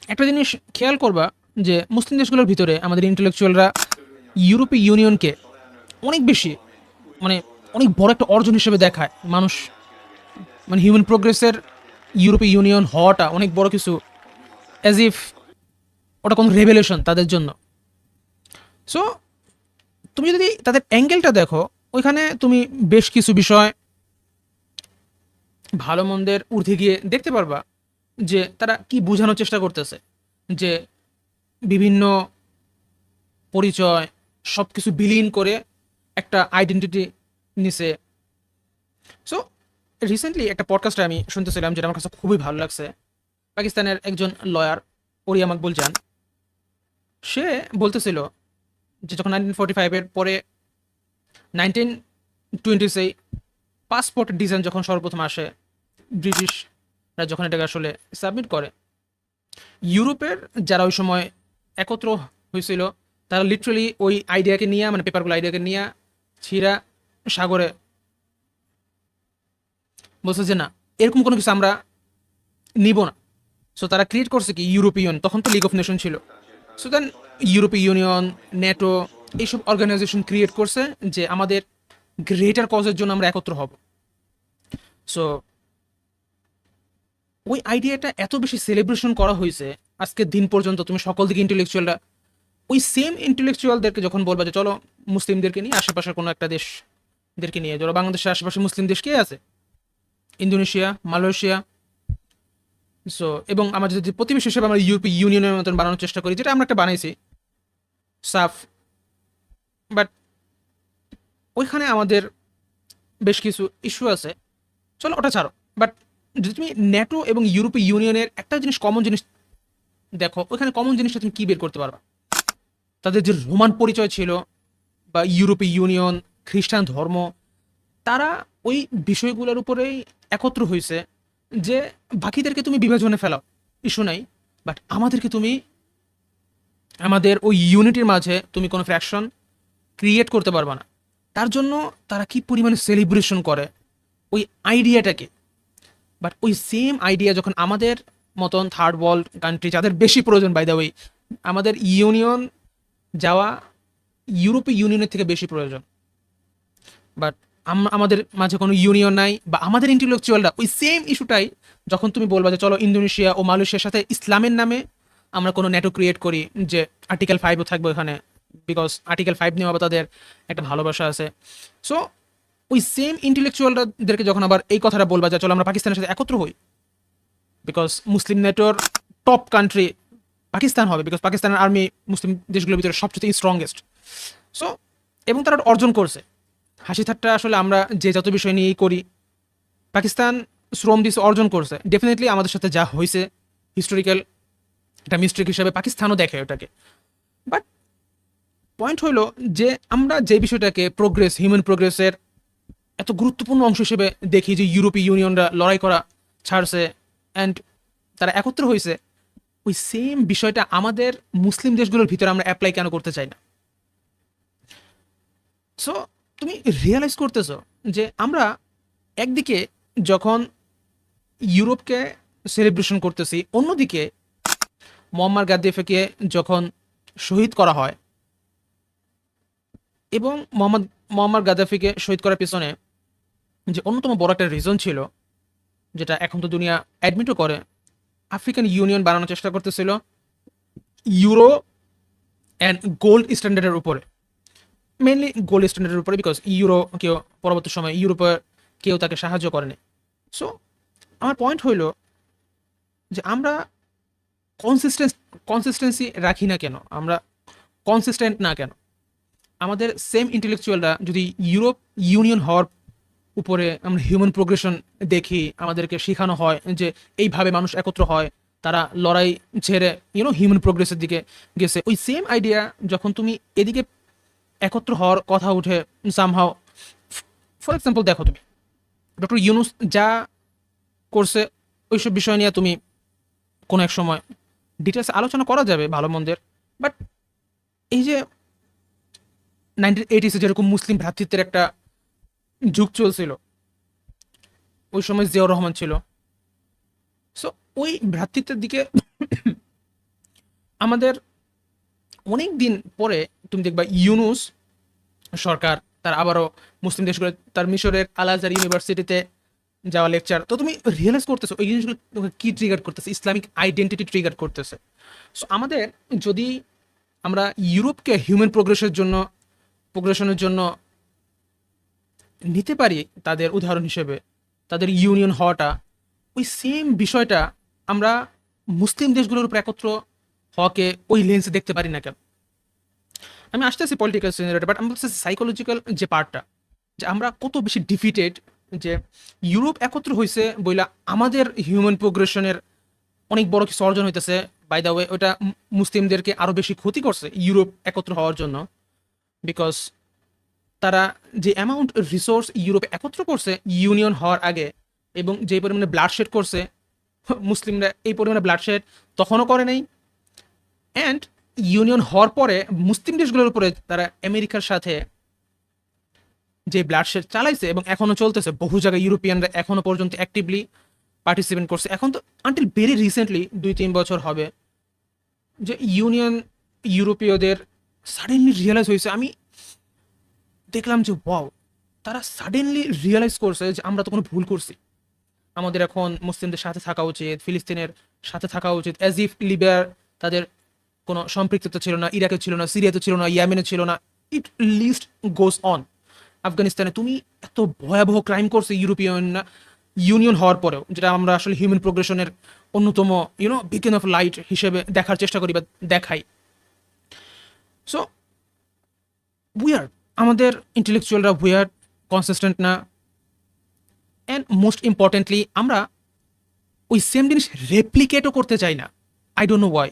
একটা জিনিস খেয়াল করবা যে মুসলিম দেশগুলোর ভিতরে আমাদের ইন্টেলেকচুয়ালরা ইউরোপীয় ইউনিয়নকে অনেক বেশি মানে অনেক বড় একটা অর্জন হিসেবে দেখায় মানুষ। মানে হিউম্যান প্রোগ্রেসের ইউরোপীয় ইউনিয়ন হওয়াটা অনেক বড় কিছু, অ্যাজ ইফ ওটা কোনো রেভেলেশন তাদের জন্য। সো তুমি যদি তাদের অ্যাঙ্গেলটা দেখো, ওইখানে তুমি বেশ কিছু বিষয় ভালো মন্দের ঊর্ধ্বে গিয়ে দেখতে পারবা যে তারা কি বোঝানোর চেষ্টা করতেছে, যে বিভিন্ন পরিচয় সব কিছু বিলীন করে একটা আইডেন্টিটি নিছে। সো রিসেন্টলি একটা পডকাস্টে আমি শুনতেছিলাম, যেটা আমার কাছে খুবই ভালো লাগছে। পাকিস্তানের একজন লয়ার ওরিয়া মাকবুল জান, সে বলতেছিল যে যখন 1945-এর পরে 1920-এই পাসপোর্ট ডিজাইন যখন সর্বপ্রথম আসে, ব্রিটিশরা যখন এটাকে আসলে সাবমিট করে, ইউরোপের যারা ওই সময় একত্র হয়েছিল তারা লিটারালি ওই আইডিয়াকে নিয়ে, মানে পেপারগুলো আইডিয়াকে নিয়ে ছিঁড়া সাগরে বলছে যে না, এরকম কোনো কিছু আমরা নিব না। সো তারা ক্রিয়েট করছে কি ইউরোপিয়ন, তখন তো লিগ অফ নেশন ছিল। সো দেন ইউরোপীয় ইউনিয়ন, ন্যাটো, এইসব অর্গানাইজেশন ক্রিয়েট করছে যে আমাদের গ্রেটার কজের জন্য আমরা একত্র হব। সো ওই আইডিয়াটা এত বেশি সেলিব্রেশন করা হয়েছে আজকের দিন পর্যন্ত। তুমি সকল দিকে ইন্টেলেকচুয়ালরা ওই সেম ইন্টেলেকচুয়ালদেরকে যখন বলবা যে চলো মুসলিমদেরকে নিয়ে আশেপাশের কোনো একটা দেশদেরকে নিয়ে, ধরো বাংলাদেশের আশেপাশে মুসলিম দেশ কে আছে? Indonesia, Malaysia. সো এবং আমার যদি প্রতিবেশী হিসেবে আমরা ইউরোপীয় ইউনিয়নের মতন বানানোর চেষ্টা করি, যেটা আমরা একটা বানাইছি সাফ, বাট ওইখানে আমাদের বেশ কিছু ইস্যু আছে। চলো ওটা ছাড়ো। বাট যদি তুমি ন্যাটো এবং ইউরোপীয় ইউনিয়নের একটা জিনিস, কমন জিনিস দেখো, ওইখানে কমন জিনিসটা তুমি কি বের করতে পারবা? তাদের যে রোমান পরিচয় ছিল, বা ইউরোপীয় ইউনিয়ন, খ্রিস্টান ধর্ম, তারা ওই বিষয়গুলোর উপরেই একত্র হয়েছে যে বাকিদেরকে তুমি বিভাজনে ফেলাও, ইস্যু নাই, বাট আমাদেরকে তুমি, আমাদের ওই ইউনিটির মাঝে তুমি কোনো ফ্র্যাকশন ক্রিয়েট করতে পারবা না। তার জন্য তারা কি পরিমাণে সেলিব্রেশন করে ওই আইডিয়াটাকে। বাট ওই সেম আইডিয়া যখন আমাদের মতন থার্ড ওয়ার্ল্ড কান্ট্রি, যাদের বেশি প্রয়োজন বাই দ্য ওয়ে, আমাদের ইউনিয়ন যাওয়া ইউরোপীয় ইউনিয়নের থেকে বেশি প্রয়োজন, বাট আমাদের মাঝে কোনো ইউনিয়ন নাই, বা আমাদের ইন্টেলেকচুয়ালরা ওই সেম ইস্যুটাই যখন তুমি বলবা যে চলো ইন্দোনেশিয়া ও মালয়েশিয়ার সাথে ইসলামের নামে আমরা কোনো নেটো ক্রিয়েট করি, যে আর্টিকেল 5ও থাকবে এখানে, বিকজ আর্টিকেল 5 নিয়ে আবার তাদের একটা ভালোবাসা আছে। সো ওই সেম ইন্টেলেকচুয়ালদেরকে যখন আবার এই কথাটা বলবা যে চলো আমরা পাকিস্তানের সাথে একত্র হই, বিকজ মুসলিম নেটোর টপ কান্ট্রি পাকিস্তান হবে, বিকজ পাকিস্তানের আর্মি মুসলিম দেশগুলোর ভিতরে সবচেয়ে স্ট্রংগেস্ট। সো এবং তারা অর্জন করছে। হাসি ঠাট্টা আসলে আমরা যে যত বিষয় নিয়েই করি, পাকিস্তান শ্রম দিছে, অর্জন করছে। ডেফিনেটলি আমাদের সাথে যা হয়েছে হিস্টোরিক্যাল একটা মিস্টেক হিসাবে পাকিস্তানও দেখে ওটাকে। বাট পয়েন্ট হইলো যে আমরা যে বিষয়টাকে প্রোগ্রেস, হিউম্যান প্রোগ্রেসের এত গুরুত্বপূর্ণ অংশ হিসেবে দেখি, যে ইউরোপীয় ইউনিয়নরা লড়াই করা ছাড়ছে অ্যান্ড তারা একত্র হয়েছে, ওই সেম বিষয়টা আমাদের মুসলিম দেশগুলোর ভিতরে আমরা অ্যাপ্লাই কেন করতে চাই না? সো তুমি রিয়েলাইজ করতেছো যে আমরা একদিকে যখন ইউরোপকে সেলিব্রেশন করতেছি, অন্যদিকে মোয়াম্মার গাদ্দাফিকে যখন শহীদ করা হয়, এবং মোহাম্মদ গাদ্দাফিকে শহীদ করার পিছনে যে অন্যতম বড় একটা রিজন ছিল, যেটা এখন তো দুনিয়া অ্যাডমিটও করে, আফ্রিকান ইউনিয়ন বানানোর চেষ্টা করতেছিল ইউরো অ্যান্ড গোল্ড স্ট্যান্ডার্ডের উপরে, মেনলি গোল্ড স্ট্যান্ডার্ডের উপরে, বিকজ ইউরো কেউ পরবর্তী সময় ইউরোপে কেউ তাকে সাহায্য করেনি। সো আমার পয়েন্ট হইল যে আমরা কনসিস্টেন্স কনসিস্টেন্সি রাখি না কেন, আমরা কনসিস্টেন্ট না কেন? আমাদের সেম ইন্টেলেকচুয়ালরা যদি ইউরোপ ইউনিয়ন হওয়ার উপরে আমরা হিউম্যান প্রোগ্রেশন দেখি, আমাদেরকে শেখানো হয় যে এইভাবে মানুষ একত্র হয়, তারা লড়াই ছেড়ে হিউম্যান প্রোগ্রেসের দিকে গেছে, ওই সেম আইডিয়া যখন তুমি এদিকে একত্র হওয়ার কথা উঠে সামহাও, ফর এক্সাম্পল দেখো তুমি ডক্টর ইউনুস যা করছে, ওইসব বিষয় নিয়ে তুমি কোনো এক সময় ডিটেলস আলোচনা করা যাবে ভালো মন্দের। বাট এই যে 1980s যেরকম মুসলিম ভ্রাতৃত্বের একটা যুগ চলছিল, ওই সময় জিয়াউর রহমান ছিল। সো ওই ভ্রাতৃত্বের দিকে আমাদের অনেক দিন পরে তুমি দেখবা ইউনুস সরকার তার আবারও মুসলিম দেশগুলো তার মিশরের আল আজহার ইউনিভার্সিটিতে যাওয়া লেকচার, তো তুমি রিয়েলাইজ করতেছো ওই জিনিসগুলো তোমাকে কি ট্রিগার করতেছে, ইসলামিক আইডেন্টিটি ট্রিগার করতেছে। সো আমাদের যদি আমরা ইউরোপকে হিউম্যান প্রোগ্রেশনের জন্য নিতে পারি তাদের উদাহরণ হিসেবে, তাদের ইউনিয়ন হওয়াটা, ওই সেম বিষয়টা আমরা মুসলিম দেশগুলোর উপর একত্র হওয়াকে ওই লেন্সে দেখতে পারি না কেন? আমি আসতেছি পলিটিক্যাল সিনারিওটা, বাট আমি বলতেছি সাইকোলজিক্যাল যে পার্টটা, যে আমরা কত বেশি ডিফিটেড, যে ইউরোপ একত্র হয়েছে বইলা আমাদের হিউম্যান প্রোগ্রেশনের অনেক বড় কিছু অর্জন হইতেছে। বাই দ্য ওয়ে ওটা মুসলিমদেরকে আরো বেশি ক্ষতি করছে ইউরোপ একত্র হওয়ার জন্য, বিকজ তারা যে অ্যামাউন্ট রিসোর্স ইউরোপে একত্র করছে ইউনিয়ন হওয়ার আগে, এবং যে পরিমাণে ব্লাডশেড করছে মুসলিমরা এই পরিমাণে ব্লাডশেড তখনও করে নাই। অ্যান্ড ইউনিয়ন হওয়ার পরে মুসলিম দেশগুলোর উপরে তারা আমেরিকার সাথে যে ব্লাডশেড চালাইছে এবং এখনো চলতেছে, বহু জায়গায় ইউরোপিয়ানরা এখনো পর্যন্ত অ্যাক্টিভলি পার্টিসিপেট করছে। এখন তো আনটিল ভেরি রিসেন্টলি 2-3 বছর হবে যে ইউনিয়ন ইউরোপীয়দের সাডেনলি রিয়েলাইজ হয়েছে। আমি দেখলাম যে ওয়াও, তারা সাডেনলি রিয়েলাইজ করছে যে আমরা তো কোনো ভুল করছি, আমাদের এখন মুসলিমদের সাথে থাকা উচিত, ফিলিস্তিনের সাথে থাকা উচিত, অ্যাজ ইফ লিবিয়ার তাদের কোনো সম্পৃক্ততা ছিল না, ইরাকে ছিল না, সিরিয়াতে ছিল না, ইয়েমেনে ছিল না, ইট লিস্ট গোজ অন। আফগানিস্তানে তুমি এত ভয়াবহ ক্রাইম করছে ইউনিয়ন হওয়ার পরেও, যেটা আমরা আসলে হিউম্যান প্রোগ্রেশনের অন্যতম বিকেন অফ লাইট হিসেবে দেখার চেষ্টা করি বা দেখাই। সো উইয়ার্ড, আমাদের ইন্টেলেকচুয়ালরা উইয়ার্ড, কনসিস্টেন্ট না, অ্যান্ড মোস্ট ইম্পর্টেন্টলি আমরা ওই সেম জিনিস রেপ্লিকেটও করতে চাই না। I don't know Y.